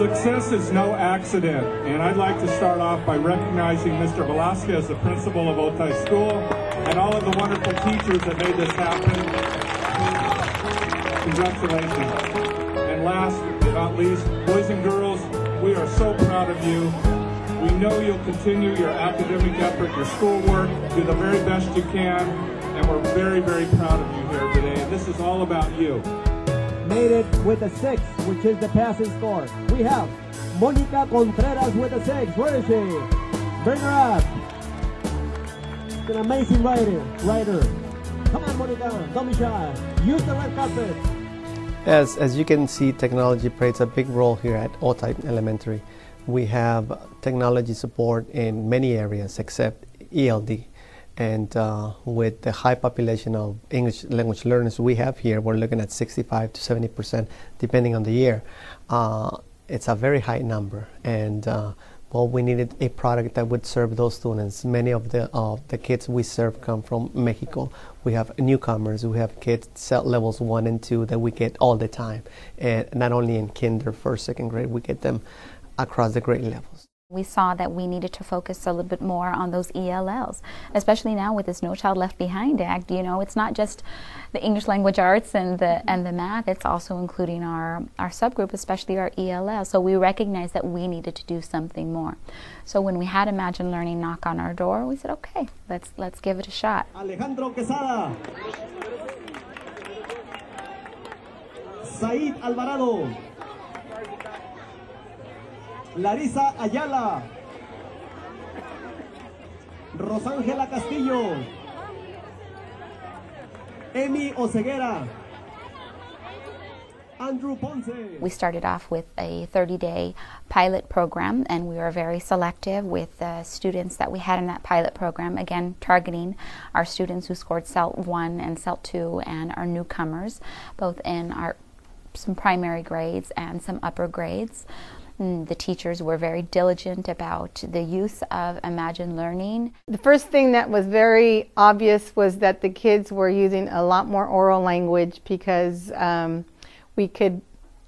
Success is no accident, and I'd like to start off by recognizing Mr. Velasquez, the principal of OTAY School, and all of the wonderful teachers that made this happen. Congratulations. And last but not least, boys and girls, we are so proud of you. We know you'll continue your academic effort, your schoolwork, do the very best you can, and we're very, very proud of you here today. This is all about you. Made it with a 6, which is the passing score. We have Monica Contreras with a 6. Where is she? Bring her up. She's an amazing writer. Come on, Monica. Don't be shy. Use the red carpet. As you can see, technology plays a big role here at OTAY Elementary. We have technology support in many areas except ELD. And with the high population of English language learners we have here, we're looking at 65 to 70% depending on the year. It's a very high number, and well, we needed a product that would serve those students. Many of the kids we serve come from Mexico. We have newcomers, we have kids at levels 1 and 2 that we get all the time, and not only in kinder, first, second grade, we get them across the grade levels. We saw that we needed to focus a little bit more on those ELLs, especially now with this No Child Left Behind Act. You know, it's not just the English language arts and the math, it's also including our subgroup, especially our ELL. So we recognized that we needed to do something more. So when we had Imagine Learning knock on our door, we said, okay, let's give it a shot. Alejandro Quesada. Said Alvarado. Larisa Ayala, Rosangela Castillo, Emi Oseguera, Andrew Ponce. We started off with a 30-day pilot program, and we were very selective with the students that we had in that pilot program, again targeting our students who scored CELT 1 and CELT 2 and our newcomers, both in some primary grades and some upper grades. The teachers were very diligent about the use of Imagine Learning. The first thing that was very obvious was that the kids were using a lot more oral language, because we could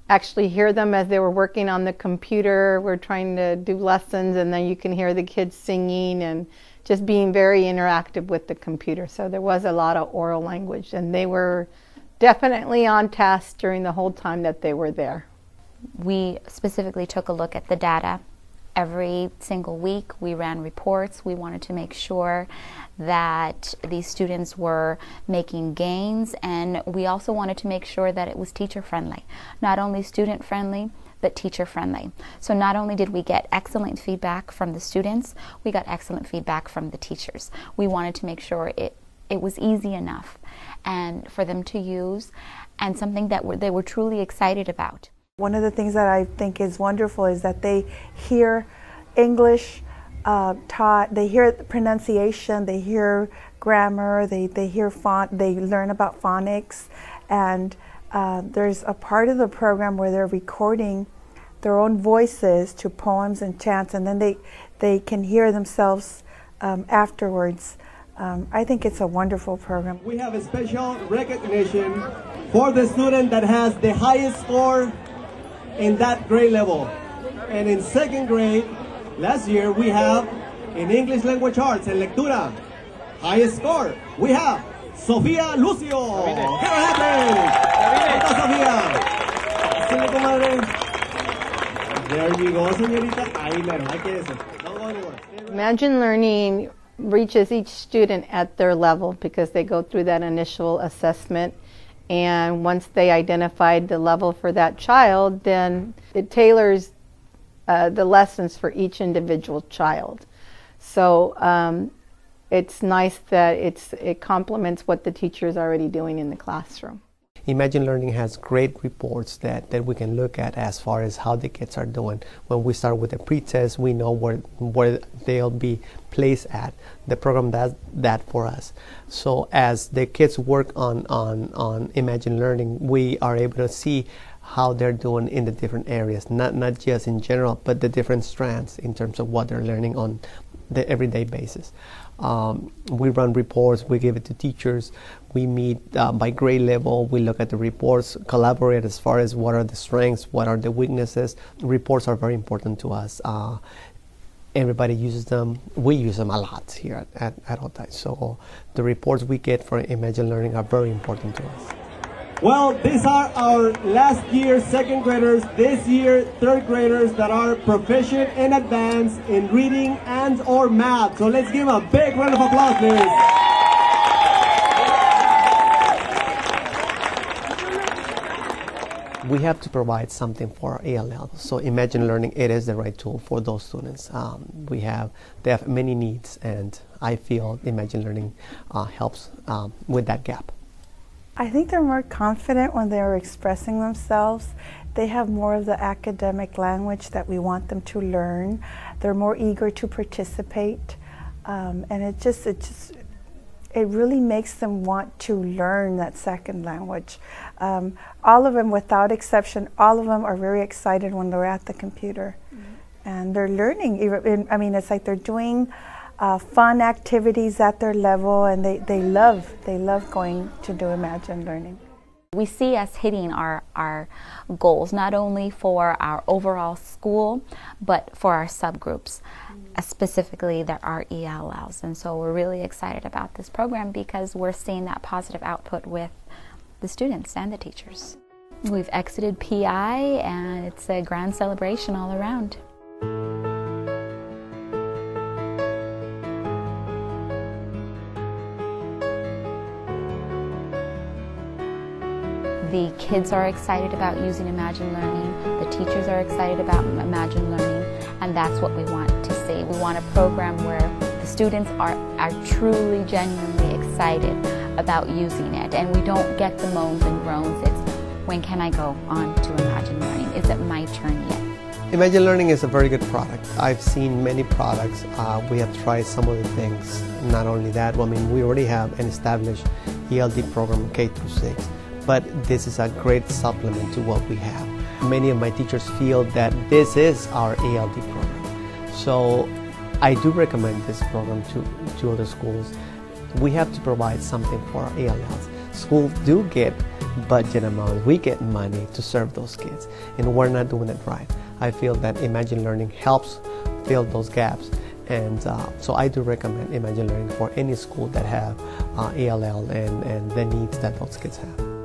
actually hear them as they were working on the computer. We're trying to do lessons, and then you can hear the kids singing and just being very interactive with the computer. So there was a lot of oral language, and they were definitely on task during the whole time that they were there. We specifically took a look at the data. Every single week we ran reports. We wanted to make sure that these students were making gains, and we also wanted to make sure that it was teacher friendly. Not only student friendly, but teacher friendly. So not only did we get excellent feedback from the students, we got excellent feedback from the teachers. We wanted to make sure it was easy enough and for them to use, and something that they were truly excited about. One of the things that I think is wonderful is that they hear English taught, they hear pronunciation, they hear grammar, they hear font, they learn about phonics, and there's a part of the program where they're recording their own voices to poems and chants, and then they can hear themselves afterwards. I think it's a wonderful program. We have a special recognition for the student that has the highest score in that grade level. And in second grade, last year, we have in English language arts and lectura, highest score. We have Sofía Lucio. Give her a hand, Sofía. There you go, señorita. Ahí mero, hay que eso. Don't go anywhere. Imagine Learning reaches each student at their level, because they go through that initial assessment. And once they identified the level for that child, then it tailors the lessons for each individual child. So it's nice that it complements what the teacher is already doing in the classroom. Imagine Learning has great reports that we can look at as far as how the kids are doing. When we start with the pre-test, we know where they'll be placed at. The program does that for us. So as the kids work on Imagine Learning, we are able to see how they're doing in the different areas, not just in general, but the different strands in terms of what they're learning on the everyday basis. We run reports, we give it to teachers, we meet by grade level, we look at the reports, collaborate as far as what are the strengths, what are the weaknesses. Reports are very important to us. Everybody uses them. We use them a lot here at OTAY. So the reports we get for Imagine Learning are very important to us. Well, these are our last year second graders, this year third graders that are proficient and advanced in reading and or math. So let's give them a big round of applause, please. We have to provide something for our ELL. So Imagine Learning, it is the right tool for those students. They have many needs, and I feel Imagine Learning helps with that gap. I think they're more confident when they're expressing themselves. They have more of the academic language that we want them to learn. They're more eager to participate, and it really makes them want to learn that second language. All of them, without exception, all of them are very excited when they're at the computer, and they're learning. I mean, it's like they're doing fun activities at their level, and they love going to do Imagine Learning. We see us hitting our goals, not only for our overall school, but for our subgroups, specifically that are ELLs. And so we're really excited about this program because we're seeing that positive output with the students and the teachers. We've exited P.I. and it's a grand celebration all around. The kids are excited about using Imagine Learning, the teachers are excited about Imagine Learning, and that's what we want to see. We want a program where the students are truly, genuinely excited about using it, and we don't get the moans and groans. It's, when can I go on to Imagine Learning? Is it my turn yet? Imagine Learning is a very good product. I've seen many products. We have tried some of the things. Not only that, I mean, we already have an established ELD program K through 6. But this is a great supplement to what we have. Many of my teachers feel that this is our ELD program. So I do recommend this program to other schools. We have to provide something for our ELLs. Schools do get budget amounts. We get money to serve those kids, and we're not doing it right. I feel that Imagine Learning helps fill those gaps. And so I do recommend Imagine Learning for any school that have ELL and the needs that those kids have.